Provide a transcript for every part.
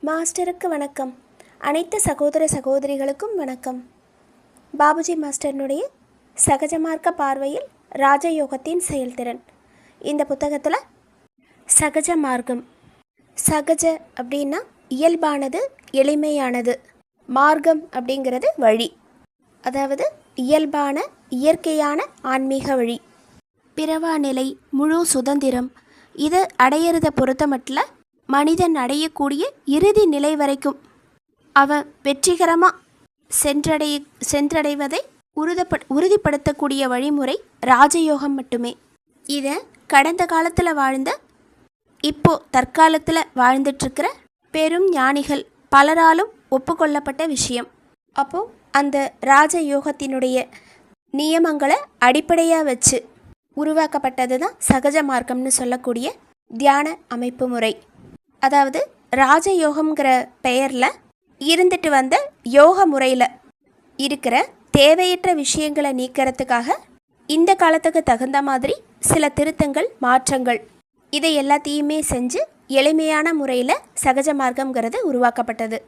மாஸ்டருக்கு வணக்கம். அனைத்து சகோதர சகோதரிகளுக்கும் வணக்கம். பாபுஜி மாஸ்டர்னுடைய சகஜமார்க்க பார்வையில் ராஜயோகத்தின் செயல்திறன் இந்த புத்தகத்தில் சகஜ மார்க்கம். சகஜ அப்படின்னா இயல்பானது, எளிமையானது. மார்க்கம் அப்படிங்கிறது வழி, அதாவது இயல்பான இயற்கையான ஆன்மீக வழி. பிறவா நிலை, முழு சுதந்திரம், இது அடையிறத பொறுத்த மட்டும் மனிதன் அடையக்கூடிய இறுதி நிலை வரைக்கும் அவன் வெற்றிகரமாக சென்றடைவதை உறுதிப்படுத்தக்கூடிய வழிமுறை ராஜயோகம் மட்டுமே. இதை கடந்த காலத்தில் வாழ்ந்த, இப்போ தற்காலத்தில் வாழ்ந்துட்டுருக்கிற பெரும் ஞானிகள் பலராலும் ஒப்புக்கொள்ளப்பட்ட விஷயம். அப்போது அந்த ராஜயோகத்தினுடைய நியமங்களை அடிப்படையாக வச்சு உருவாக்கப்பட்டது தான் சகஜ மார்க்கம்னு சொல்லக்கூடிய தியான அமைப்பு முறை. அதாவது ராஜயோகம்ங்கிற பெயரில் இருந்துட்டு வந்த யோக முறையில் இருக்கிற தேவையற்ற விஷயங்களை நீக்கிறதுக்காக இந்த காலத்துக்கு தகுந்த மாதிரி சில திருத்தங்கள், மாற்றங்கள், இதை எல்லாத்தையுமே செஞ்சு எளிமையான முறையில் சகஜ மார்க்கம்ங்கிறது உருவாக்கப்பட்டது.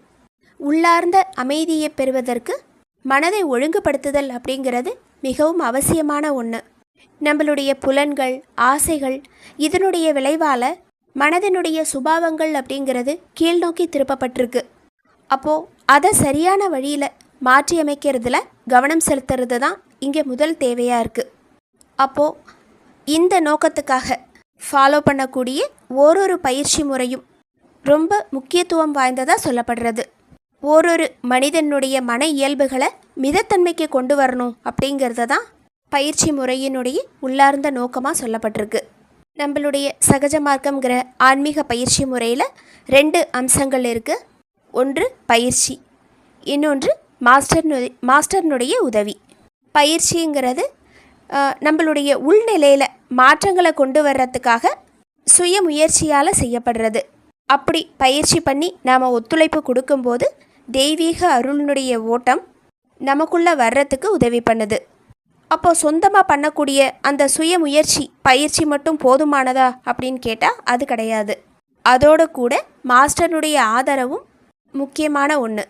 உள்ளார்ந்த அமைதியை பெறுவதற்கு மனதை ஒழுங்குபடுத்துதல் அப்படிங்கிறது மிகவும் அவசியமான ஒன்று. நம்மளுடைய புலன்கள், ஆசைகள், இதனுடைய விளைவால் மனதினுடைய சுபாவங்கள் அப்படிங்கிறது கீழ்நோக்கி திருப்பப்பட்டிருக்கு. அப்போது அதை சரியான வழியில் மாற்றி அமைக்கிறதுல கவனம் செலுத்துறது தான் இங்கே முதல் தேவையாக இருக்குது. அப்போது இந்த நோக்கத்துக்காக ஃபாலோ பண்ணக்கூடிய ஓரொரு பயிற்சி முறையும் ரொம்ப முக்கியத்துவம் வாய்ந்ததாக சொல்லப்படுறது. ஓரொரு மனிதனுடைய மன இயல்புகளை மிதத்தன்மைக்கு கொண்டு வரணும் அப்படிங்கிறத தான் பயிற்சி முறையினுடைய உள்ளார்ந்த நோக்கமாக சொல்லப்பட்டிருக்கு. நம்மளுடைய சகஜ மார்க்கம்ங்கிற ஆன்மீக பயிற்சி முறையில் 2 அம்சங்கள் இருக்குது. ஒன்று பயிற்சி, இன்னொன்று மாஸ்டர்னுடைய உதவி. பயிற்சிங்கிறது நம்மளுடைய உள்நிலையில் மாற்றங்களை கொண்டு வர்றதுக்காக சுய முயற்சியால் செய்யப்படுறது. அப்படி பயிற்சி பண்ணி நாம் ஒத்துழைப்பு கொடுக்கும்போது தெய்வீக அருளினுடைய ஓட்டம் நமக்குள்ளே வர்றதுக்கு உதவி பண்ணுது. அப்போது சொந்தமாக பண்ணக்கூடிய அந்த சுய முயற்சி பயிற்சி மட்டும் போதுமானதா அப்படின்னு கேட்டால் அது கிடையாது. அதோடு கூட மாஸ்டருடைய ஆதரவும் முக்கியமான ஒன்று.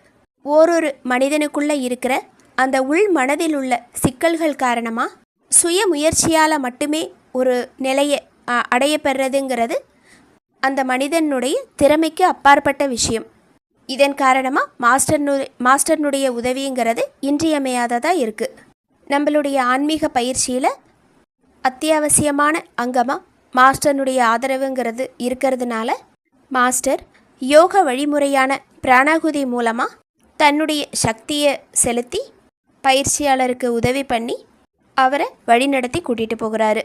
ஓரொரு மனிதனுக்குள்ளே இருக்கிற அந்த உள் மனதில் உள்ள சிக்கல்கள் காரணமாக சுய முயற்சியால் மட்டுமே ஒரு நிலையை அடையப்பெறதுங்கிறது அந்த மனிதனுடைய திறமைக்கு அப்பாற்பட்ட விஷயம். இதன் காரணமாக மாஸ்டர்னுடைய உதவிங்கிறது இன்றியமையாததாக இருக்குது. நம்மளுடைய ஆன்மீக பயிற்சியில் அத்தியாவசியமான அங்கமாக மாஸ்டர்னுடைய ஆதரவுங்கிறது இருக்கிறதுனால மாஸ்டர் யோக வழிமுறையான பிராணாகுதி மூலமாக தன்னுடைய சக்தியை செலுத்தி பயிற்சியாளருக்கு உதவி பண்ணி அவரை வழிநடத்தி கூட்டிகிட்டு போகிறாரு.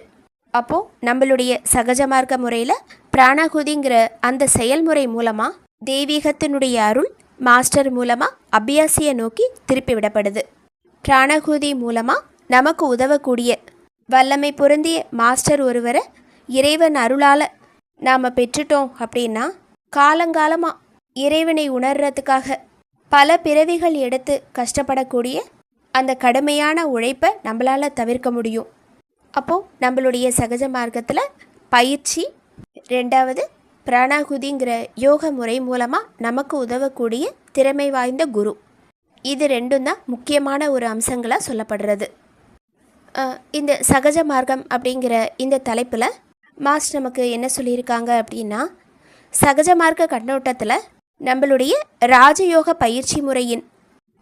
அப்போது நம்மளுடைய சகஜ மார்க்க முறையில் பிராணாகுதிங்கிற அந்த செயல்முறை மூலமாக தெய்வீகத்தினுடைய அருள் மாஸ்டர் மூலமாக அபியாசியை நோக்கி திருப்பி விடப்படுது. பிராணாகுதி மூலமாக நமக்கு உதவக்கூடிய வல்லமை பொருந்திய மாஸ்டர் ஒருவரை இறைவன் அருளால் நாம் பெற்றுட்டோம் அப்படின்னா காலங்காலமாக இறைவனை உணர்றதுக்காக பல பிறவிகள் எடுத்து கஷ்டப்படக்கூடிய அந்த கடுமையான உழைப்பை நம்மளால் தவிர்க்க முடியும். அப்போது நம்மளுடைய சகஜ மார்க்கத்தில் பயிற்சி, 2வது பிராணாகுதிங்கிற யோக முறை மூலமாக நமக்கு உதவக்கூடிய திறமை வாய்ந்த குரு, இது 2ம் தான் முக்கியமான ஒரு அம்சங்களாக சொல்லப்படுறது. இந்த சகஜ மார்க்கம் அப்படிங்கிற இந்த தலைப்பில் மாஸ்டர் நமக்கு என்ன சொல்லியிருக்காங்க அப்படின்னா, சகஜ மார்க்க கண்ணோட்டத்தில் நம்மளுடைய ராஜயோக பயிற்சி முறையின்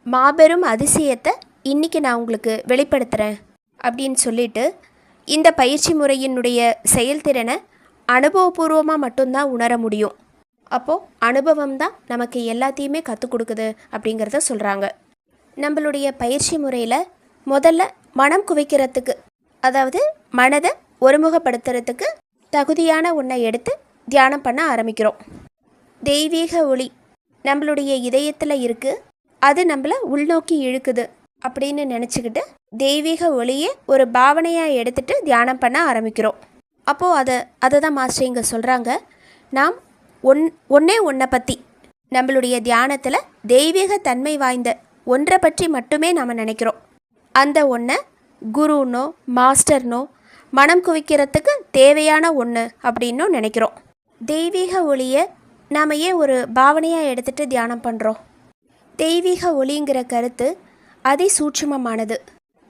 மாபெரும் அதிசயத்தை இன்றைக்கி நான் உங்களுக்கு வெளிப்படுத்துகிறேன் அப்படின்னு சொல்லிட்டு, இந்த பயிற்சி முறையினுடைய செயல்திறனை அனுபவபூர்வமாக மட்டும்தான் உணர முடியும். அப்போது அனுபவம் தான் நமக்கு எல்லாத்தையுமே கற்றுக் கொடுக்குது அப்படிங்கிறத சொல்கிறாங்க. நம்மளுடைய பயிற்சி முறையில் முதல்ல மனம் குவிக்கிறதுக்கு, அதாவது மனதை ஒருமுகப்படுத்துறதுக்கு தகுதியான ஒன்றை எடுத்து தியானம் பண்ண ஆரம்பிக்கிறோம். தெய்வீக ஒளி நம்மளுடைய இதயத்தில் இருக்குது, அது நம்மளை உள்நோக்கி இழுக்குது அப்படின்னு நினச்சிக்கிட்டு தெய்வீக ஒளியை ஒரு பாவனையாக எடுத்துகிட்டு தியானம் பண்ண ஆரம்பிக்கிறோம். அப்போது அதை தான் மாஸ்டர் இங்கே சொல்கிறாங்க. நாம் ஒன்றை பற்றி நம்மளுடைய தியானத்தில் தெய்வீக தன்மை வாய்ந்த ஒன்றை பற்றி மட்டுமே நாம் நினைக்கிறோம். அந்த ஒன்றை குருனோ மாஸ்டர்னோ மனம் குவிக்கிறதுக்கு தேவையான ஒன்று அப்படின்னும் நினைக்கிறோம். தெய்வீக ஒளியை நாம் ஏன் ஒரு பாவனையாக எடுத்துகிட்டு தியானம் பண்ணுறோம்? தெய்வீக ஒளிங்கிற கருத்து அதிசூட்சுமமானது.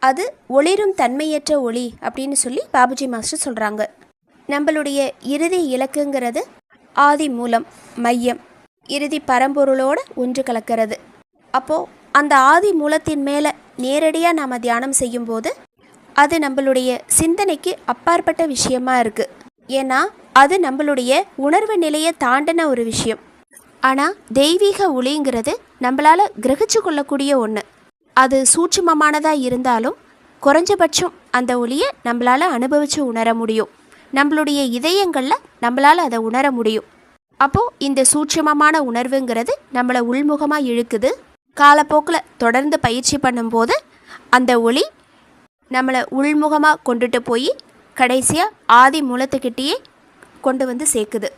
அது ஒளிரும் தன்மையற்ற ஒளி அப்படின்னு சொல்லி பாபுஜி மாஸ்டர் சொல்கிறாங்க. நம்மளுடைய இறுதி இலக்குங்கிறது ஆதி மூலம், மையம், இறுதி பரம்பொருளோடு ஒன்று கலக்கிறது. அப்போது அந்த ஆதி மூலத்தின் மேலே நேரடியாக நாம் தியானம் செய்யும்போது அது நம்மளுடைய சிந்தனைக்கு அப்பாற்பட்ட விஷயமா இருக்குது. ஏன்னா அது நம்மளுடைய உணர்வு நிலையை தாண்டின ஒரு விஷயம். ஆனால் தெய்வீக ஒளிங்கிறது நம்மளால் கிரகிச்சு கொள்ளக்கூடிய ஒன்று. அது சூட்சுமமானதாக இருந்தாலும் குறைஞ்சபட்சம் அந்த ஒளியை நம்மளால் அனுபவித்து உணர முடியும். நம்மளுடைய இதயங்களில் நம்மளால் அதை உணர முடியும். அப்போது இந்த சூட்சுமமான உணர்வுங்கிறது நம்மளை உள்முகமாக இழுக்குது. காலப்போக்கில் தொடர்ந்து பயிற்சி பண்ணும்போது அந்த ஒளி நம்மளை உள்முகமாக கொண்டுட்டு போய் கடைசியாக ஆதி மூலத்துக்கிட்டேயே கொண்டு வந்து சேர்க்குது.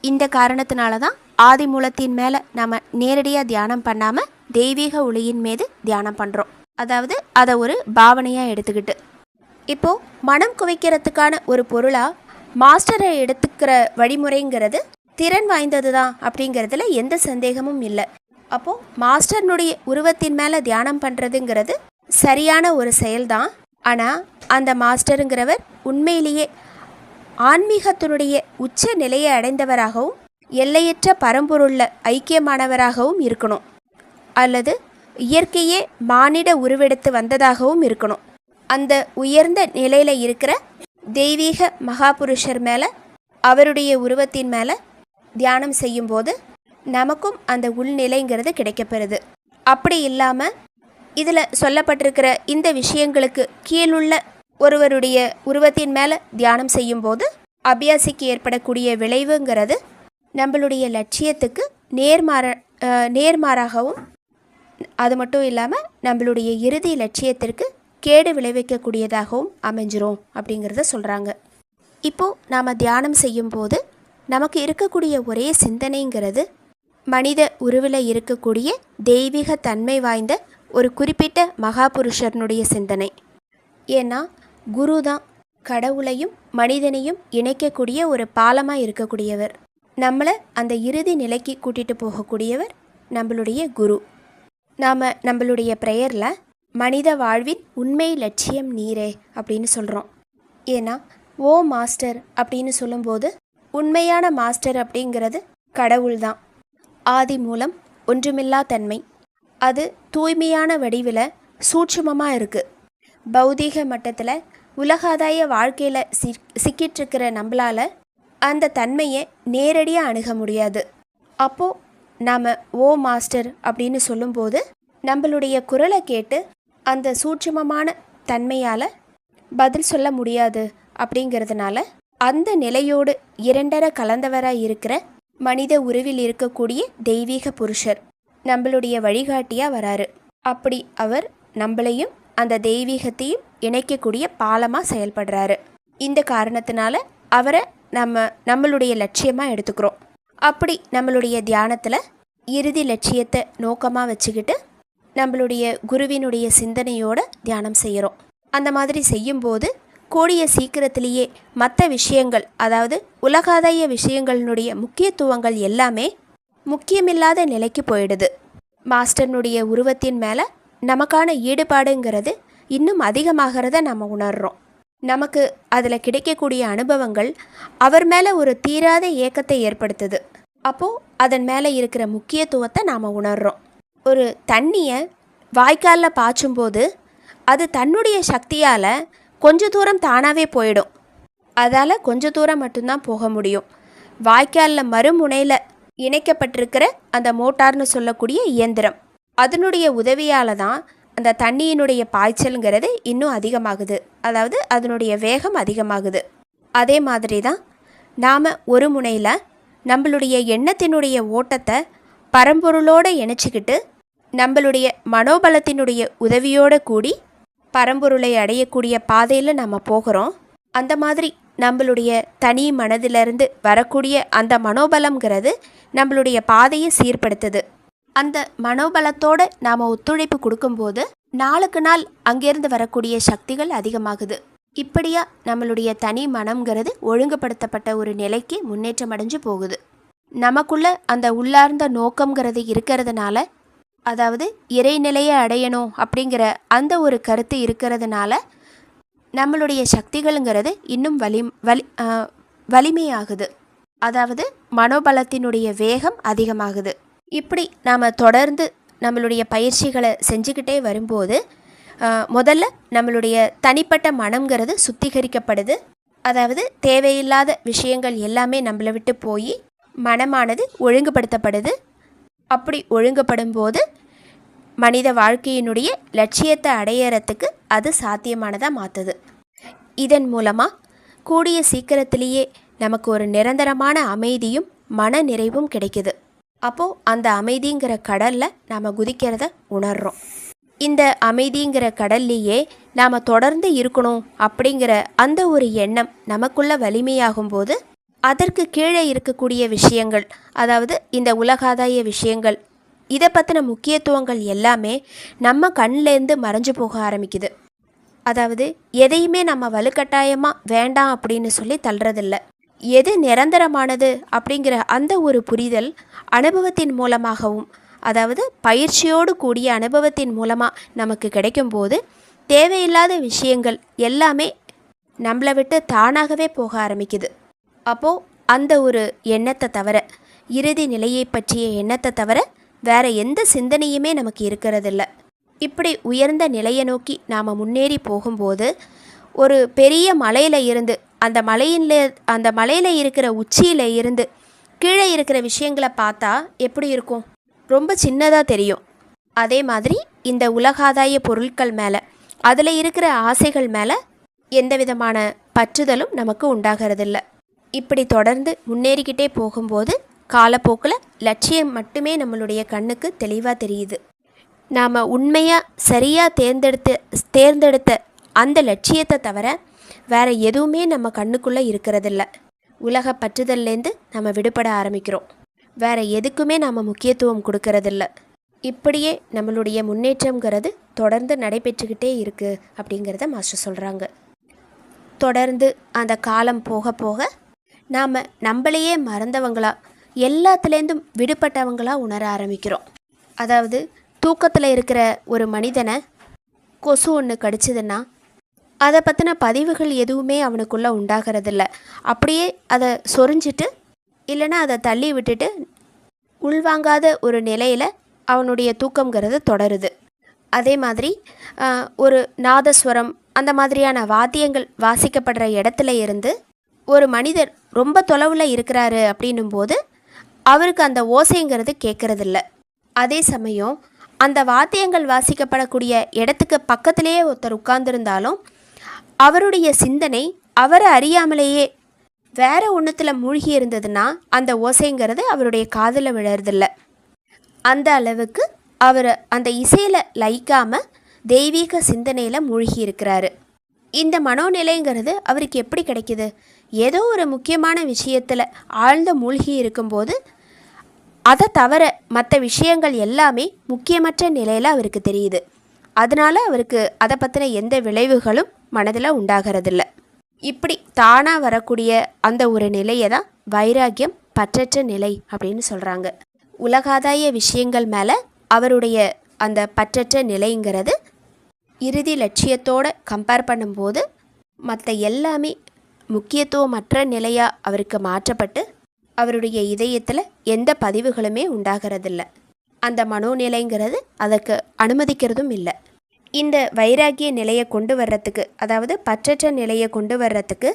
இந்த காரணத்தினால தான் ஆதி மூலத்தின் மேலே நம்ம நேரடியாக தியானம் பண்ணாமல் தெய்வீக ஒளியின் மீது தியானம் பண்ணுறோம். அதாவது அதை ஒரு பாவனையாக எடுத்துக்கிட்டு. இப்போது மனம் குவிக்கிறதுக்கான ஒரு பொருளாக மாஸ்டரை எடுத்துக்கிற வழிமுறைங்கிறது திறன் வாய்ந்தது தான் அப்படிங்கிறதுல எந்த சந்தேகமும் இல்லை. அப்போது மாஸ்டர்னுடைய உருவத்தின் மேலே தியானம் பண்ணுறதுங்கிறது சரியான ஒரு செயல்தான். ஆனால் அந்த மாஸ்டருங்கிறவர் உண்மையிலேயே ஆன்மீகத்தினுடைய உச்ச நிலையை அடைந்தவராகவும் எல்லையற்ற பரம்பொருளில் ஐக்கியமானவராகவும் இருக்கணும். அல்லது இயற்கையே மானிட உருவெடுத்து வந்ததாகவும் இருக்கணும். அந்த உயர்ந்த நிலையில் இருக்கிற தெய்வீக மகாபுருஷர் மேலே, அவருடைய உருவத்தின் மேலே தியானம் செய்யும்போது நமக்கும் அந்த உள்நிலைங்கிறது கிடைக்கப்பெறுது. அப்படி இல்லாமல் இதில் சொல்லப்பட்டிருக்கிற இந்த விஷயங்களுக்கு கீழுள்ள ஒருவருடைய உருவத்தின் மேலே தியானம் செய்யும்போது அபியாசிக்கு ஏற்படக்கூடிய விளைவுங்கிறது நம்மளுடைய லட்சியத்துக்கு நேர்மாறாகவும், அது மட்டும் இல்லாமல் நம்மளுடைய இறுதி லட்சியத்திற்கு கேடு விளைவிக்கக்கூடியதாகவும் அமைஞ்சிரும் அப்படிங்கிறத சொல்கிறாங்க. இப்போது நாம் தியானம் செய்யும்போது நமக்கு இருக்கக்கூடிய ஒரே சிந்தனைங்கிறது மனித உருவில் இருக்கக்கூடிய தெய்வீக தன்மை வாய்ந்த ஒரு குறிப்பிட்ட மகாபுருஷனுடைய சிந்தனை. ஏன்னா குரு தான் கடவுளையும் மனிதனையும் இணைக்கக்கூடிய ஒரு பாலமாக இருக்கக்கூடியவர். நம்மளை அந்த இறுதி நிலைக்கு கூட்டிகிட்டு போகக்கூடியவர் நம்மளுடைய குரு. நாம் நம்மளுடைய ப்ரேயரில் மனித வாழ்வின் உண்மை லட்சியம் நீரே அப்படின்னு சொல்கிறோம். ஏன்னா ஓ மாஸ்டர் அப்படின்னு சொல்லும்போது உண்மையான மாஸ்டர் அப்படிங்கிறது கடவுள் தான். ஆதி மூலம், ஒன்றுமில்லா தன்மை. அது தூய்மையான வடிவில் சூட்சுமமாக இருக்குது. பௌதீக மட்டத்தில் உலகாதாய வாழ்க்கையில் சிக்கிட்டுருக்கிற நம்மளால் அந்த தன்மையை நேரடியாக அணுக முடியாது. அப்போது நாம் ஓ மாஸ்டர் அப்படின்னு சொல்லும்போது நம்மளுடைய குரலை கேட்டு அந்த சூட்சுமமான தன்மையால் பதில் சொல்ல முடியாது. அப்படிங்கிறதுனால அந்த நிலையோடு இரண்டர கலந்தவராக இருக்கிற மனித உருவில் இருக்கக்கூடிய தெய்வீக புருஷர் நம்மளுடைய வழிகாட்டியாக வராரு. அப்படி அவர் நம்மளையும் அந்த தெய்வீகத்தையும் இணைக்கக்கூடிய பாலமாக செயல்படுறாரு. இந்த காரணத்தினால அவரை நம்மளுடைய லட்சியமாக எடுத்துக்கிறோம். அப்படி நம்மளுடைய தியானத்தில் இறுதி லட்சியத்தை நோக்கமாக வச்சுக்கிட்டு நம்மளுடைய குருவினுடைய சிந்தனையோடு தியானம் செய்கிறோம். அந்த மாதிரி செய்யும்போது கூடிய சீக்கிரத்திலேயே மற்ற விஷயங்கள், அதாவது உலகாதாய விஷயங்களினுடைய முக்கியத்துவங்கள் எல்லாமே முக்கியமில்லாத நிலைக்கு போயிடுது. மாஸ்டர்னுடைய உருவத்தின் மேலே நமக்கான ஈடுபாடுங்கிறது இன்னும் அதிகமாகிறத நம்ம உணர்கிறோம். நமக்கு அதில் கிடைக்கக்கூடிய அனுபவங்கள் அவர் மேலே ஒரு தீராத ஏக்கத்தை ஏற்படுத்துது. அப்போது அதன் மேலே இருக்கிற முக்கியத்துவத்தை நாம் உணர்கிறோம். ஒரு தண்ணியை வாய்க்காலில் பாய்ச்சும்போது அது தன்னுடைய சக்தியால் கொஞ்ச தூரம் தானாகவே போயிடும். அதால் கொஞ்ச தூரம் மட்டும்தான் போக முடியும். வாய்க்காலில் மறுமுனையில் இணைக்கப்பட்டிருக்கிற அந்த மோட்டார்னு சொல்லக்கூடிய இயந்திரம், அதனுடைய உதவியால் தான் அந்த தண்ணியினுடைய பாய்ச்சல்ங்கிறது இன்னும் அதிகமாகுது. அதாவது அதனுடைய வேகம் அதிகமாகுது. அதே மாதிரி தான் நாம் ஒரு முனையில் நம்மளுடைய எண்ணத்தினுடைய ஓட்டத்தை பரம்பொருளோடு இணைச்சிக்கிட்டு நம்மளுடைய மனோபலத்தினுடைய உதவியோடு கூடி பரம்பொருளை அடையக்கூடிய பாதையில் நம்ம போகிறோம். அந்த மாதிரி நம்மளுடைய தனி மனதிலிருந்து வரக்கூடிய அந்த மனோபலம்ங்கிறது நம்மளுடைய பாதையை சீர்படுத்துது. அந்த மனோபலத்தோடு நாம் ஒத்துழைப்பு கொடுக்கும்போது நாளுக்கு நாள் அங்கேருந்து வரக்கூடிய சக்திகள் அதிகமாகுது. இப்படியா நம்மளுடைய தனி மனம்ங்கிறது ஒழுங்குபடுத்தப்பட்ட ஒரு நிலைக்கு முன்னேற்றம் அடைஞ்சு போகுது. நமக்குள்ள அந்த உள்ளார்ந்த நோக்கங்கிறது இருக்கிறதுனால, அதாவது இறைநிலையை அடையணும் அப்படிங்கிற அந்த ஒரு கருத்து இருக்கிறதுனால நம்மளுடைய சக்திகளுங்கிறது இன்னும் வலிமையாகுது. அதாவது மனோபலத்தினுடைய வேகம் அதிகமாகுது. இப்படி நாம் தொடர்ந்து நம்மளுடைய பயிற்சிகளை செஞ்சுக்கிட்டே வரும்போது முதல்ல நம்மளுடைய தனிப்பட்ட மனம்ங்கிறது சுத்திகரிக்கப்படுது. அதாவது தேவையில்லாத விஷயங்கள் எல்லாமே நம்மளை விட்டு போய் மனமானது ஒழுங்குபடுத்தப்படுது. அப்படி ஒழுங்குபடும் போது மனித வாழ்க்கையினுடைய லட்சியத்தை அடையறதுக்கு அது சாத்தியமானதாக மாற்றுது. இதன் மூலமாக கூடிய சீக்கிரத்திலேயே நமக்கு ஒரு நிரந்தரமான அமைதியும் மன நிறைவும் கிடைக்குது. அப்போது அந்த அமைதிங்கிற கடலில் நாம் குதிக்கிறத உணர்கிறோம். இந்த அமைதிங்கிற கடல்லையே நாம் தொடர்ந்து இருக்கணும் அப்படிங்கிற அந்த ஒரு எண்ணம் நமக்குள்ள வலிமையாகும் போது அதற்கு கீழே இருக்கக்கூடிய விஷயங்கள், அதாவது இந்த உலகாதாய விஷயங்கள், இதை பற்றின முக்கியத்துவங்கள் எல்லாமே நம்ம கண்ணிலேருந்து மறைஞ்சு போக ஆரம்பிக்குது. அதாவது எதையுமே நம்ம வலுக்கட்டாயமாக வேண்டாம் அப்படின்னு சொல்லி தள்ளுறதில்ல. எது நிரந்தரமானது அப்படிங்கிற அந்த ஒரு புரிதல் அனுபவத்தின் மூலமாகவும், அதாவது பயிற்சியோடு கூடிய அனுபவத்தின் மூலமாக நமக்கு கிடைக்கும்போது தேவையில்லாத விஷயங்கள் எல்லாமே நம்மளை விட்டு தானாகவே போக ஆரம்பிக்குது. அப்போது அந்த ஒரு எண்ணத்தை தவிர, இறுதி நிலையை பற்றிய எண்ணத்தை தவிர வேறு எந்த சிந்தனையுமே நமக்கு இருக்கிறதில்ல. இப்படி உயர்ந்த நிலையை நோக்கி நாம் முன்னேறி போகும்போது ஒரு பெரிய மலையில் இருந்து அந்த மலையில் இருக்கிற உச்சியில் இருந்து கீழே இருக்கிற விஷயங்களை பார்த்தா எப்படி இருக்கும்? ரொம்ப சின்னதாக தெரியும். அதே மாதிரி இந்த உலகாதாய பொருட்கள் மேலே, அதில் இருக்கிற ஆசைகள் மேலே எந்த விதமான பற்றுதலும் நமக்கு உண்டாகிறதில்ல. இப்படி தொடர்ந்து முன்னேறிக்கிட்டே போகும்போது காலப்போக்கில் லட்சியம் மட்டுமே நம்மளுடைய கண்ணுக்கு தெளிவாக தெரியுது. நாம் உண்மையாக சரியாக தேர்ந்தெடுத்த அந்த லட்சியத்தை தவிர வேறு எதுவுமே நம்ம கண்ணுக்குள்ளே இருக்கிறதில்ல. உலக பற்றுதல்லேருந்து நம்ம விடுபட ஆரம்பிக்கிறோம். வேறு எதுக்குமே நாம் முக்கியத்துவம் கொடுக்கறதில்ல. இப்படியே நம்மளுடைய முன்னேற்றங்கிறது தொடர்ந்து நடைபெற்றுக்கிட்டே இருக்குது அப்படிங்கிறத மாஸ்டர் சொல்கிறாங்க. தொடர்ந்து அந்த காலம் போக போக நாம் நம்மளையே மறந்தவங்களா, எல்லாத்துலேருந்தும் விடுபட்டவங்களாக உணர ஆரம்பிக்கிறோம். அதாவது தூக்கத்தில் இருக்கிற ஒரு மனிதனை கொசு ஒன்று கடிச்சதுன்னா அதை பற்றின பதிவுகள் எதுவுமே அவனுக்குள்ளே உண்டாகிறதில்ல. அப்படியே அதை சொரிஞ்சிட்டு இல்லைன்னா அதை தள்ளி விட்டுட்டு உள்வாங்காத ஒரு நிலையில் அவனுடைய தூக்கங்கிறது தொடருது. அதே மாதிரி ஒரு நாதஸ்வரம் அந்த மாதிரியான வாத்தியங்கள் வாசிக்கப்படுற இடத்துல இருந்து ஒரு மனிதர் ரொம்ப தொலைவில் இருக்கிறாரு அப்படின்னும் போது அவருக்கு அந்த ஓசைங்கிறது கேட்கறதில்ல. அதே சமயம் அந்த வாத்தியங்கள் வாசிக்கப்படக்கூடிய இடத்துக்கு பக்கத்திலேயே ஒருத்தர் உட்கார்ந்துருந்தாலும் அவருடைய சிந்தனை அவரை அறியாமலேயே வேற ஒன்றுத்தில் மூழ்கி இருந்ததுன்னா அந்த ஓசைங்கிறது அவருடைய காதில் விழறதில்ல. அந்த அளவுக்கு அவர் அந்த இசையில் லயிக்காமல் தெய்வீக சிந்தனையில் மூழ்கி இருக்கிறாரு. இந்த மனோநிலைங்கிறது அவருக்கு எப்படி கிடைக்கிது? ஏதோ ஒரு முக்கியமான விஷயத்தில் ஆழ்ந்த மூழ்கி இருக்கும்போது அதை தவிர மற்ற விஷயங்கள் எல்லாமே முக்கியமற்ற நிலையில் அவருக்கு தெரியுது. அதனால் அவருக்கு அதை பற்றின எந்த விளைவுகளும் மனதில் உண்டாகிறதில்ல. இப்படி தானாக வரக்கூடிய அந்த ஒரு நிலையை தான் வைராக்கியம், பற்றற்ற நிலை அப்படின்னு சொல்கிறாங்க. உலகாதாய விஷயங்கள் மேலே அவருடைய அந்த பற்றற்ற நிலைங்கிறது இறுதி லட்சியத்தோடு கம்பேர் பண்ணும்போது மற்ற எல்லாமே முக்கியத்துவமற்ற நிலையாக அவருக்கு மாற்றப்பட்டு அவருடைய இதயத்தில் எந்த பதிவுகளுமே உண்டாகிறதில்ல. அந்த மனோநிலைங்கிறது அதற்கு அனுமதிக்கிறதும் இல்லை. இந்த வைராக்கிய நிலையை கொண்டு வர்றதுக்கு, அதாவது பற்றற்ற நிலையை கொண்டு வர்றதுக்கு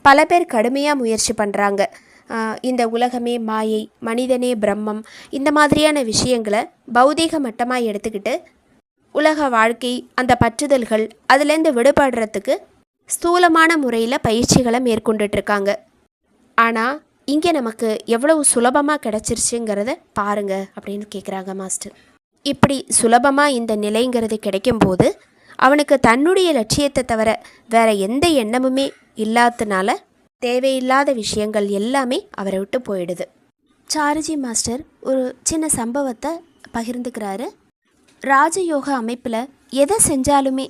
பல பேர் கடுமையாக முயற்சி பண்ணுறாங்க. இந்த உலகமே மாயை, மனிதனே பிரம்மம், இந்த மாதிரியான விஷயங்களை பௌதீக மட்டமாக எடுத்துக்கிட்டு உலக வாழ்க்கை, அந்த பற்றுதல்கள், அதுலேருந்து விடுபடுறதுக்கு ஸ்தூலமான முறையில் பயிற்சிகளை மேற்கொண்டுட்ருக்காங்க. ஆனால் இங்கே நமக்கு எவ்வளவு சுலபமாக கிடச்சிருச்சுங்கிறத பாருங்க அப்படின்னு கேட்குறாங்க மாஸ்டர். இப்படி சுலபமாக இந்த நிலைங்கிறது கிடைக்கும்போது அவனுக்கு தன்னுடைய லட்சியத்தை தவிர வேறு எந்த எண்ணமுமே இல்லாததுனால தேவையில்லாத விஷயங்கள் எல்லாமே அவரை விட்டு போயிடுது. சாருஜி மாஸ்டர் ஒரு சின்ன சம்பவத்தை பகிர்ந்துக்கிறாரு. ராஜயோக அமைப்பில் எதை செஞ்சாலுமே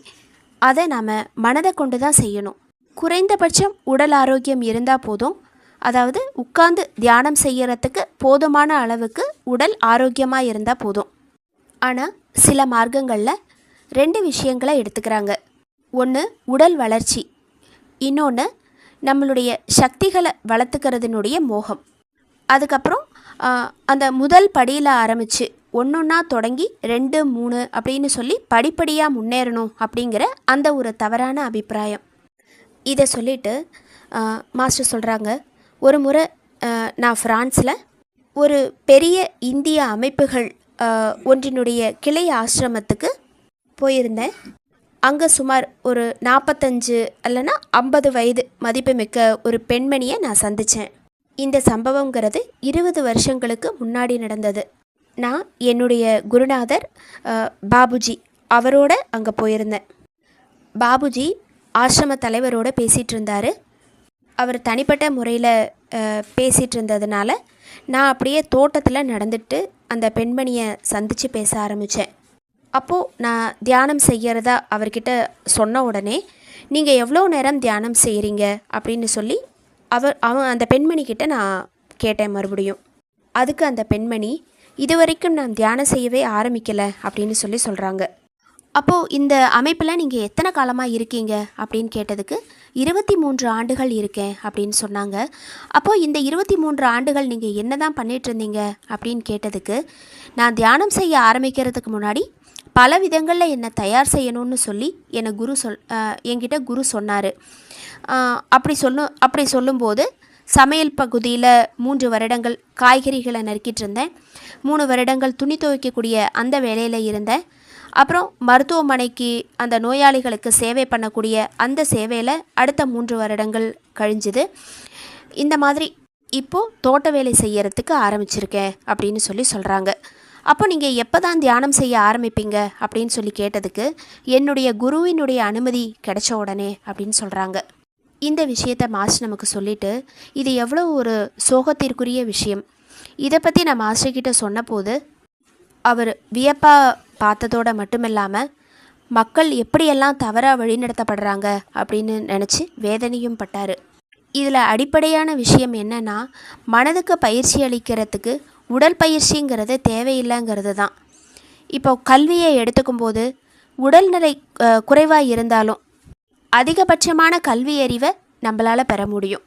அதை நாம் மனதை கொண்டு தான் செய்யணும். குறைந்தபட்சம் உடல் ஆரோக்கியம் இருந்தால் போதும், அதாவது உட்கார்ந்து தியானம் செய்யறதுக்கு போதுமான அளவுக்கு உடல் ஆரோக்கியமாக இருந்தால் போதும். ஆனால் சில மார்க்கங்களில் 2 விஷயங்களை எடுத்துக்கிறாங்க. ஒன்று உடல் வளர்ச்சி, இன்னொன்று நம்மளுடைய சக்திகளை வளர்த்துக்கிறதுனுடைய மோகம். அதுக்கப்புறம் அந்த முதல் படியில் ஆரம்பித்து ஒன்றொன்னா தொடங்கி 2, 3 அப்படின்னு சொல்லி படிப்படியாக முன்னேறணும் அப்படிங்கிற அந்த ஒரு தவறான அபிப்பிராயம். இதை சொல்லிவிட்டு மாஸ்டர் சொல்கிறாங்க, ஒரு முறை நான் ஃப்ரான்ஸில் ஒரு பெரிய இந்திய அமைப்புகள் ஒன்றினுடைய கிளை ஆசிரமத்துக்கு போயிருந்தேன். அங்கே சுமார் ஒரு 45 இல்லைன்னா 50 வயது மதிப்புமிக்க ஒரு பெண்மணியை நான் சந்தித்தேன். இந்த சம்பவங்கிறது 20 வருஷங்களுக்கு முன்னாடி நடந்தது. நான் என்னுடைய குருநாதர் பாபுஜி அவரோட அங்கே போயிருந்தேன். பாபுஜி ஆசிரம தலைவரோடு பேசிகிட்டு இருந்தார். அவர் தனிப்பட்ட முறையில் பேசிகிட்டு இருந்ததுனால நான் அப்படியே தோட்டத்தில் நடந்துட்டு அந்த பெண்மணியை சந்தித்து பேச ஆரம்பித்தேன். அப்போது நான் தியானம் செய்கிறதா அவர்கிட்ட சொன்ன உடனே, நீங்கள் எவ்வளோ நேரம் தியானம் செய்கிறீங்க அப்படின்னு சொல்லி அந்த பெண்மணிக்கிட்ட நான் கேட்டேன் மறுபடியும். அதுக்கு அந்த பெண்மணி, இதுவரைக்கும் நான் தியானம் செய்யவே ஆரம்பிக்கலை அப்படின்னு சொல்கிறாங்க. அப்போது இந்த அமைப்பில் நீங்கள் எத்தனை காலமாக இருக்கீங்க அப்படின்னு கேட்டதுக்கு 23 ஆண்டுகள் இருக்கேன் அப்படின்னு சொன்னாங்க. அப்போது இந்த 23 ஆண்டுகள் நீங்கள் என்ன தான் பண்ணிகிட்டு இருந்தீங்க அப்படின்னு கேட்டதுக்கு, நான் தியானம் செய்ய ஆரம்பிக்கிறதுக்கு முன்னாடி பல விதங்களில் என்னை தயார் செய்யணும்னு சொல்லி என்கிட்ட குரு சொன்னார். அப்படி சொல்லும்போது சமையல் பகுதியில் 3 வருடங்கள் காய்கறிகளை நறுக்கிட்டு இருந்தேன். 3 வருடங்கள் துணி துவைக்கக்கூடிய அந்த வேலையில் இருந்தேன். அப்புறம் மருத்துவமனைக்கு அந்த நோயாளிகளுக்கு சேவை பண்ணக்கூடிய அந்த சேவையில் அடுத்த 3 வருடங்கள் கழிஞ்சுது. இந்த மாதிரி இப்போது தோட்ட வேலை செய்யறதுக்கு ஆரம்பிச்சிருக்கேன் அப்படின்னு சொல்கிறாங்க. அப்போ நீங்கள் எப்போ தான் தியானம் செய்ய ஆரம்பிப்பீங்க அப்படின்னு சொல்லி கேட்டதுக்கு, என்னுடைய குருவினுடைய அனுமதி கிடைச்ச உடனே அப்படின்னு சொல்கிறாங்க. இந்த விஷயத்தை மாஸ்டர் நமக்கு சொல்லிவிட்டு, இது எவ்வளோ ஒரு சோகத்திற்குரிய விஷயம். இதை பற்றி நான் மாஸ்டர்கிட்ட சொன்னபோது அவர் வியப்பாக பார்த்ததோடு மட்டுமில்லாமல் மக்கள் எப்படியெல்லாம் தவறாக வழிநடத்தப்படுறாங்க அப்படின்னு நினச்சி வேதனையும் பட்டார். இதில் அடிப்படையான விஷயம் என்னென்னா, மனதுக்கு பயிற்சி அளிக்கிறதுக்கு உடல் பயிற்சிங்கிறது தேவையில்லைங்கிறது தான். இப்போ கல்வியை எடுத்துக்கும்போது உடல்நிலை குறைவாக இருந்தாலும் அதிகபட்சமான கல்வி அறிவை நம்மளால் பெற முடியும்.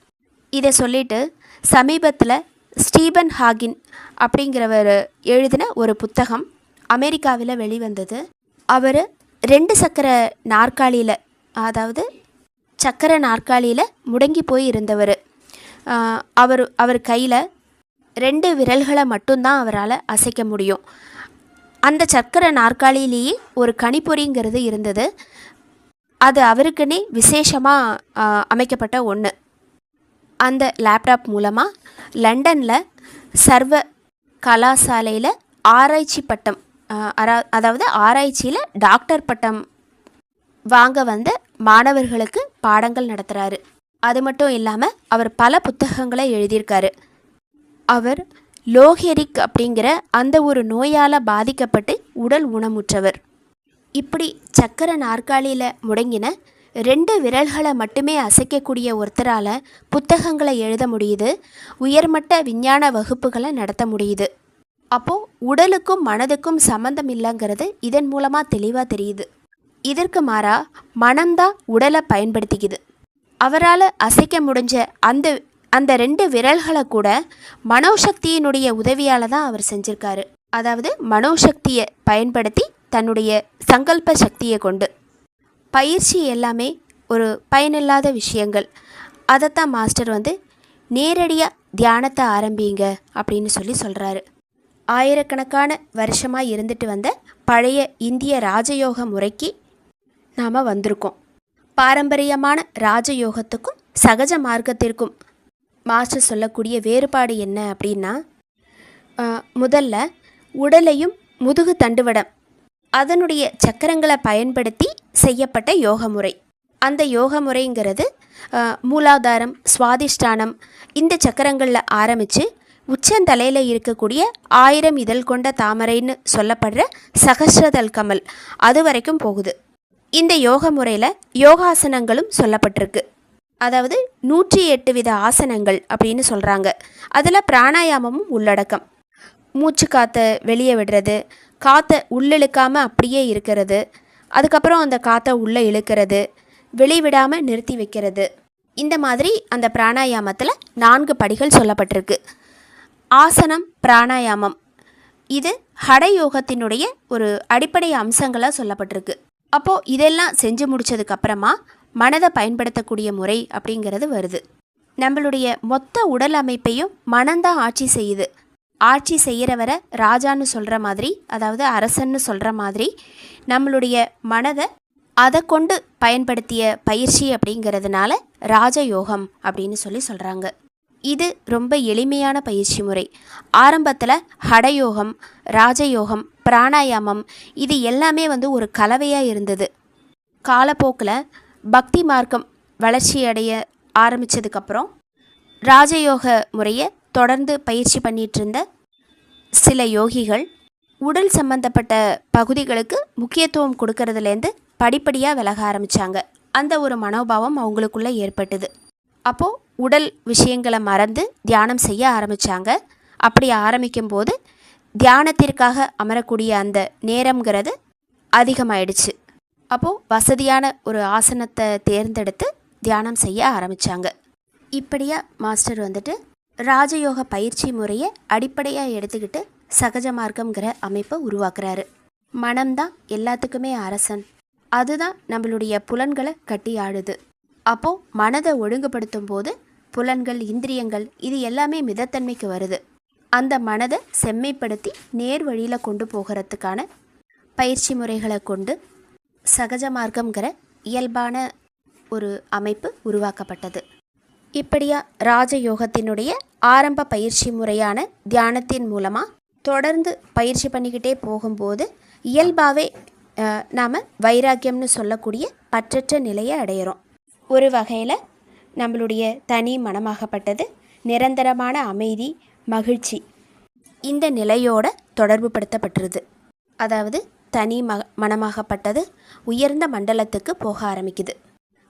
இதை சொல்லிட்டு சமீபத்தில் ஸ்டீபன் ஹாக்கிங் அப்படிங்கிறவர் எழுதின ஒரு புத்தகம் அமெரிக்காவில் வெளிவந்தது. அவர் 2 சக்கர நாற்காலியில், அதாவது சக்கர நாற்காலியில் முடங்கி போய் இருந்தவர். அவர் கையில் 2 விரல்களை மட்டும்தான் அவரால் அசைக்க முடியும். அந்த சக்கர நாற்காலியிலேயே ஒரு கணிப்பொறிங்கிறது இருந்தது. அது அவருக்குன்னே விசேஷமாக அமைக்கப்பட்ட ஒன்று. அந்த லேப்டாப் மூலமாக லண்டனில் சர்வ கலாசாலையில் ஆராய்ச்சி பட்டம், அதாவது ஆராய்ச்சியில் டாக்டர் பட்டம் வாங்க வந்த மாணவர்களுக்கு பாடங்கள் நடத்துகிறாரு. அது மட்டும் இல்லாமல் அவர் பல புத்தகங்களை எழுதியிருக்காரு. அவர் லோஹெரிக் அப்படிங்கிற அந்த ஒரு நோயால் பாதிக்கப்பட்டு உடல் ஊனமுற்றவர். இப்படி சக்கர நாற்காலியில் முடங்கின 2 விரல்களை மட்டுமே அசைக்கக்கூடிய ஒருத்தரால் புத்தகங்களை எழுத முடியுது, உயர்மட்ட விஞ்ஞான வகுப்புகளை நடத்த முடியுது. அப்போது உடலுக்கும் மனதுக்கும் சம்மந்தம் இல்லைங்கிறது இதன் மூலமாக தெளிவாக தெரியுது. இதற்கு மாறாக மனம்தான் உடலை பயன்படுத்திக்குது. அவரால் அசைக்க முடிஞ்ச அந்த 2 விரல்களை கூட மனோசக்தியினுடைய உதவியால் தான் அவர் செஞ்சுருக்காரு. அதாவது மனோசக்தியை பயன்படுத்தி தன்னுடைய சங்கல்ப சக்தியை கொண்டு. பயிற்சி எல்லாமே ஒரு பயனில்லாத விஷயங்கள். அதைத்தான் மாஸ்டர் நேரடியாக தியானத்தை ஆரம்பிங்க அப்படின்னு சொல்கிறாரு. ஆயிரக்கணக்கான வருஷமாக இருந்துட்டு வந்த பழைய இந்திய ராஜயோக முறைக்கு நாம் வந்திருக்கோம். பாரம்பரியமான ராஜயோகத்துக்கும் சகஜ மார்க்கத்திற்கும் மாஸ்டர் சொல்லக்கூடிய வேறுபாடு என்ன அப்படின்னா, முதல்ல உடலையும் முதுகு தண்டுவடம் அதனுடைய சக்கரங்களை பயன்படுத்தி செய்யப்பட்ட யோக முறை. அந்த யோக முறைங்கிறது மூலாதாரம், சுவாதிஷ்டானம் இந்த சக்கரங்களில் ஆரம்பித்து உச்சந்தலையில் இருக்கக்கூடிய 1000 இதழ் கொண்ட தாமரைன்னு சொல்லப்படுற சகஸ்ரதல் கமல் அது வரைக்கும் போகுது. இந்த யோக முறையில் யோகாசனங்களும் சொல்லப்பட்டிருக்கு. அதாவது 108 வித ஆசனங்கள் அப்படின்னு சொல்கிறாங்க. அதில் பிராணாயாமமும் உள்ளடக்கம். மூச்சு காற்றை வெளியே விடுறது, காற்றை உள்ளிழுக்காமல் அப்படியே இருக்கிறது, அதுக்கப்புறம் அந்த காற்றை உள்ளே இழுக்கிறது, வெளிவிடாமல் நிறுத்தி வைக்கிறது. இந்த மாதிரி அந்த பிராணாயாமத்தில் 4 படிகள் சொல்லப்பட்டிருக்கு. ஆசனம், பிராணாயாமம் இது ஹடயோகத்தினுடைய ஒரு அடிப்படை அம்சங்களாக சொல்லப்பட்டிருக்கு. அப்போது இதெல்லாம் செஞ்சு முடித்ததுக்கப்புறமா மனதை பயன்படுத்தக்கூடிய முறை அப்படிங்கிறது வருது. நம்மளுடைய மொத்த உடல் அமைப்பையும் மனம்தான் ஆட்சி செய்யுது. ஆட்சி செய்கிறவரை ராஜான்னு சொல்கிற மாதிரி, அதாவது அரசன்னு சொல்கிற மாதிரி, நம்மளுடைய மனதை அதை கொண்டு பயன்படுத்திய பயிற்சி அப்படிங்கிறதுனால ராஜயோகம் அப்படின்னு சொல்கிறாங்க. இது ரொம்ப எளிமையான பயிற்சி முறை. ஆரம்பத்தில் ஹடயோகம், ராஜயோகம், பிராணாயாமம் இது எல்லாமே ஒரு கலவையாக இருந்தது. காலப்போக்கில் பக்தி மார்க்கம் வளர்ச்சி அடைய ஆரம்பித்ததுக்கப்புறம் ராஜயோக முறையை தொடர்ந்து பயிற்சி பண்ணிகிட்டு இருந்த சில யோகிகள் உடல் சம்பந்தப்பட்ட பகுதிகளுக்கு முக்கியத்துவம் கொடுக்கறதுலேருந்து படிப்படியாக விலக ஆரம்பித்தாங்க. அந்த ஒரு மனோபாவம் அவங்களுக்குள்ளே ஏற்பட்டது. அப்போது உடல் விஷயங்களை மறந்து தியானம் செய்ய ஆரம்பித்தாங்க. அப்படி ஆரம்பிக்கும்போது தியானத்திற்காக அமரக்கூடிய அந்த நேரம்ங்கிறது அதிகமாயிடுச்சு. அப்போது வசதியான ஒரு ஆசனத்தை தேர்ந்தெடுத்து தியானம் செய்ய ஆரம்பித்தாங்க. இப்படியாக மாஸ்டர் ராஜயோக பயிற்சி முறையை அடிப்படையாக எடுத்துக்கிட்டு சகஜ மார்க்கம்ங்கிற அமைப்பை உருவாக்குறாரு. மனம்தான் எல்லாத்துக்குமே அரசன். அதுதான் நம்மளுடைய புலன்களை கட்டி ஆடுது. அப்போது மனதை ஒழுங்குபடுத்தும் போது புலன்கள், இந்திரியங்கள் இது எல்லாமே மிதத்தன்மைக்கு வருது. அந்த மனதை செம்மைப்படுத்தி நேர் வழியில் கொண்டு போகிறதுக்கான பயிற்சி முறைகளை கொண்டு சகஜ மார்க்கம்ங்கிற இயல்பான ஒரு அமைப்பு உருவாக்கப்பட்டது. இப்படியா ராஜயோகத்தினுடைய ஆரம்ப பயிற்சி முறையான தியானத்தின் மூலமாக தொடர்ந்து பயிற்சி பண்ணிக்கிட்டே போகும்போது இயல்பாகவே நாம் வைராக்கியம்னு சொல்லக்கூடிய பற்றற்ற நிலையை அடையிறோம். ஒரு வகையில் நம்மளுடைய தனி மனமாகப்பட்டது நிரந்தரமான அமைதி, மகிழ்ச்சி இந்த நிலையோட தொடர்பு படுத்தப்பட்டுருது. அதாவது தனி மனமாகப்பட்டது உயர்ந்த மண்டலத்துக்கு போக ஆரம்பிக்குது,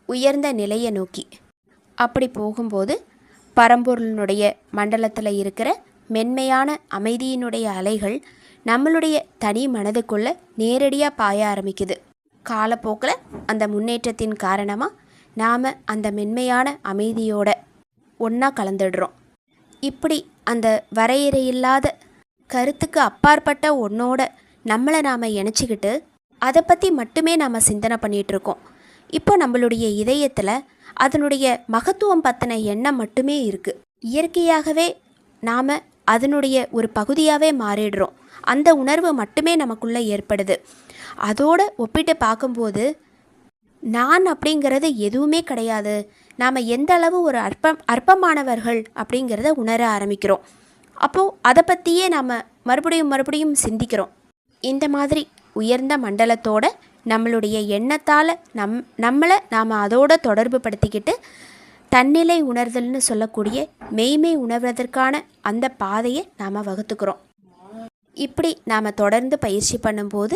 உயர்ந்த நிலையை நோக்கி. அப்படி போகும்போது பரம்பொருளினுடைய மண்டலத்தில் இருக்கிற மென்மையான அமைதியினுடைய அலைகள் நம்மளுடைய தனி மனதுக்குள்ளே நேரடியாக பாய ஆரம்பிக்குது. காலப்போக்கில் அந்த முன்னேற்றத்தின் காரணமாக நாம் அந்த மென்மையான அமைதியோட ஒன்றா கலந்துடுறோம். இப்படி அந்த வரையறையில்லாத கருத்துக்கு அப்பாற்பட்ட ஒன்றோட நம்மளை நாம் இணைச்சிக்கிட்டு அதை பற்றி மட்டுமே நாம் சிந்தனை பண்ணிகிட்ருக்கோம். இப்போ நம்மளுடைய இதயத்தில் அதனுடைய மகத்துவம் பற்றின எண்ணம் மட்டுமே இருக்குது. இயற்கையாகவே நாம் அதனுடைய ஒரு பகுதியாகவே மாறிடுறோம். அந்த உணர்வு மட்டுமே நமக்குள்ளே ஏற்படுது. அதோடு ஒப்பிட்டு பார்க்கும்போது நான் அப்படிங்கிறது எதுவுமே கிடையாது, நாம் எந்த அளவு ஒரு அற்பமானவர்கள் அப்படிங்கிறத உணர ஆரம்பிக்கிறோம். அப்போது அதை பற்றியே நாம் மறுபடியும் சிந்திக்கிறோம். இந்த மாதிரி உயர்ந்த மண்டலத்தோட நம்மளுடைய எண்ணத்தால் நம்மளை நாம் அதோட தொடர்பு படுத்திக்கிட்டு தன்னிலை உணர்தல்னு சொல்லக்கூடிய மெய்மை உணர்வதற்கான அந்த பாதையை நாம் வகுத்துக்கிறோம். இப்படி நாம் தொடர்ந்து பயிற்சி பண்ணும்போது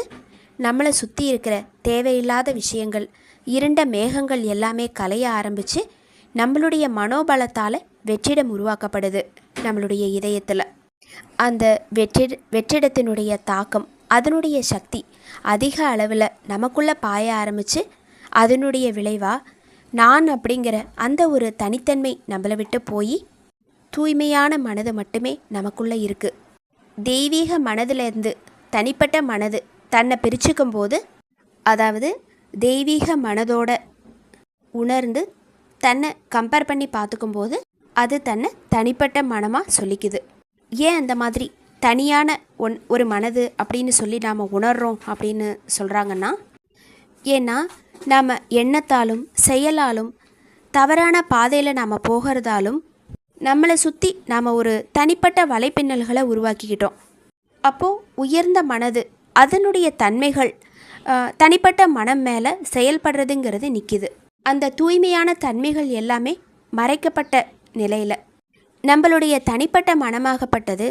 நம்மளை சுற்றி இருக்கிற தேவையில்லாத விஷயங்கள், இருண்ட மேகங்கள் எல்லாமே கலைய ஆரம்பித்து நம்மளுடைய மனோபலத்தால் வெற்றிடம் உருவாக்கப்படுது. நம்மளுடைய இதயத்தில் அந்த வெற்றிடத்தினுடைய தாக்கம், அதனுடைய சக்தி அதிக அளவில் நமக்குள்ளே பாய ஆரம்பித்து அதனுடைய விளைவாக நான் அப்படிங்கிற அந்த ஒரு தனித்தன்மை நம்மளை விட்டு போய் தூய்மையான மனது மட்டுமே நமக்குள்ளே இருக்குது. தெய்வீக மனதிலேருந்து தனிப்பட்ட மனது தன்னை பிரிச்சுக்கும் போது, அதாவது தெய்வீக மனதோட உணர்ந்து தன்னை கம்பேர் பண்ணி பார்த்துக்கும்போது அது தன்னை தனிப்பட்ட மனமாக சொல்லிக்குது. ஏன் அந்த மாதிரி தனியான ஒரு மனது அப்படின்னு சொல்லி நாம் உணர்கிறோம் அப்படின்னு சொல்கிறாங்கன்னா, ஏன்னா நாம் எண்ணத்தாலும் செயலாலும் தவறான பாதையில் நாம் போகிறதாலும் நம்மளை சுற்றி நாம் ஒரு தனிப்பட்ட வலைப்பின்னல்களை உருவாக்கிக்கிட்டோம். அப்போது உயர்ந்த மனது அதனுடைய தன்மைகள் தனிப்பட்ட மனம் மேலே செயல்படுறதுங்கிறது நிற்கிது. அந்த தூய்மையான தன்மைகள் எல்லாமே மறைக்கப்பட்ட நிலையில் நம்மளுடைய தனிப்பட்ட மனமாகப்பட்டது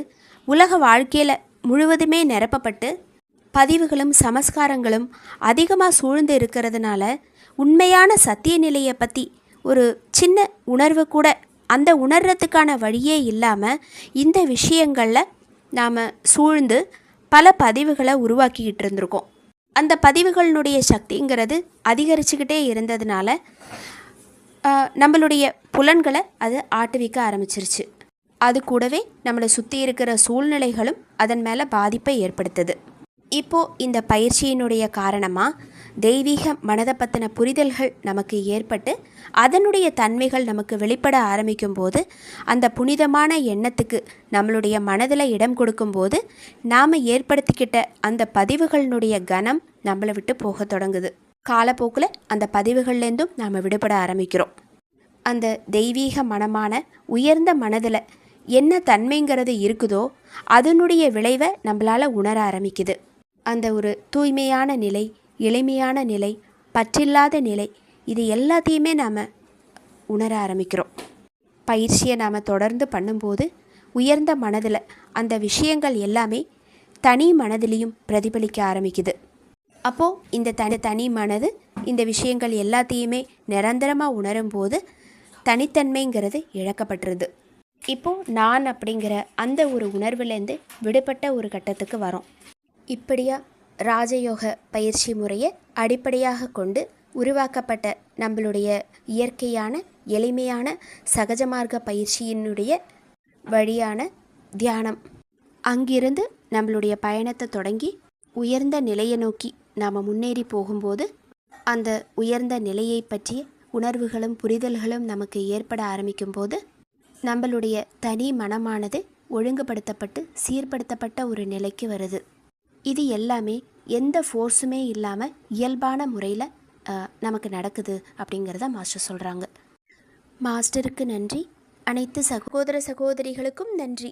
உலக வாழ்க்கையில் முழுவதுமே நிரப்பப்பட்டு பதிவுகளும் சமஸ்காரங்களும் அதிகமாக சூழ்ந்து இருக்கிறதுனால உண்மையான சத்திய நிலையை பற்றி ஒரு சின்ன உணர்வு கூட அந்த உணர்றதுக்கான வழியே இல்லாமல் இந்த விஷயங்களில் நாம் சூழ்ந்து பல பதிவுகளை உருவாக்கிக்கிட்டு இருந்திருக்கோம். அந்த பதிவுகளினுடைய சக்திங்கிறது அதிகரிச்சுக்கிட்டே இருந்ததுனால நம்மளுடைய புலன்களை அது ஆட்டுவிக்க ஆரம்பிச்சிருச்சு. அது கூடவே நம்மளை சுற்றி இருக்கிற சூழ்நிலைகளும் அதன் மேலே பாதிப்பை ஏற்படுத்துது. இப்போது இந்த பயிற்சியினுடைய காரணமாக தெய்வீக மனதை பற்றின புரிதல்கள் நமக்கு ஏற்பட்டு அதனுடைய தன்மைகள் நமக்கு வெளிப்பட ஆரம்பிக்கும் போது அந்த புனிதமான எண்ணத்துக்கு நம்மளுடைய மனதில் இடம் கொடுக்கும்போது நாம் ஏற்படுத்திக்கிட்ட அந்த பதிவுகளினுடைய கனம் நம்மளை விட்டு போக தொடங்குது. காலப்போக்கில் அந்த பதிவுகள்லேருந்தும் நாம் விடுபட ஆரம்பிக்கிறோம். அந்த தெய்வீக மனமான உயர்ந்த மனதில் என்ன தன்மைங்கிறது இருக்குதோ அதனுடைய விளைவை நம்மளால் உணர ஆரம்பிக்குது. அந்த ஒரு தூய்மையான நிலை, எளிமையான நிலை, பற்றில்லாத நிலை, இது எல்லாத்தையுமே நாம் உணர ஆரம்பிக்கிறோம். பயிற்சியை நாம் தொடர்ந்து பண்ணும்போது உயர்ந்த மனதில் அந்த விஷயங்கள் எல்லாமே தனி மனதிலையும் பிரதிபலிக்க ஆரம்பிக்குது. அப்போது இந்த தனி மனது இந்த விஷயங்கள் எல்லாத்தையுமே நிரந்தரமாக உணரும்போது தனித்தன்மைங்கிறது இழக்கப்பட்டுருது. இப்போது நான் அப்படிங்கிற அந்த ஒரு உணர்வுலேருந்து விடுபட்ட ஒரு கட்டத்துக்கு வரோம். இப்படியா ராஜயோக பயிற்சி முறையை அடிப்படையாக கொண்டு உருவாக்கப்பட்ட நம்மளுடைய இயற்கையான எளிமையான சகஜமார்க்க பயிற்சியினுடைய வழியான தியானம். அங்கிருந்து நம்மளுடைய பயணத்தை தொடங்கி உயர்ந்த நிலையை நோக்கி நாம் முன்னேறி போகும்போது அந்த உயர்ந்த நிலையை பற்றிய உணர்வுகளும் புரிதல்களும் நமக்கு ஏற்பட ஆரம்பிக்கும் போது நம்மளுடைய தனி மனமானது ஒழுங்குபடுத்தப்பட்டு சீர்படுத்தப்பட்ட ஒரு நிலைக்கு வருது. இது எல்லாமே எந்த ஃபோர்ஸுமே இல்லாமல் இயல்பான முறையில் நமக்கு நடக்குது அப்படிங்கிறத மாஸ்டர் சொல்கிறாங்க. மாஸ்டருக்கு நன்றி. அனைத்து சகோதர சகோதரிகளுக்கும் நன்றி.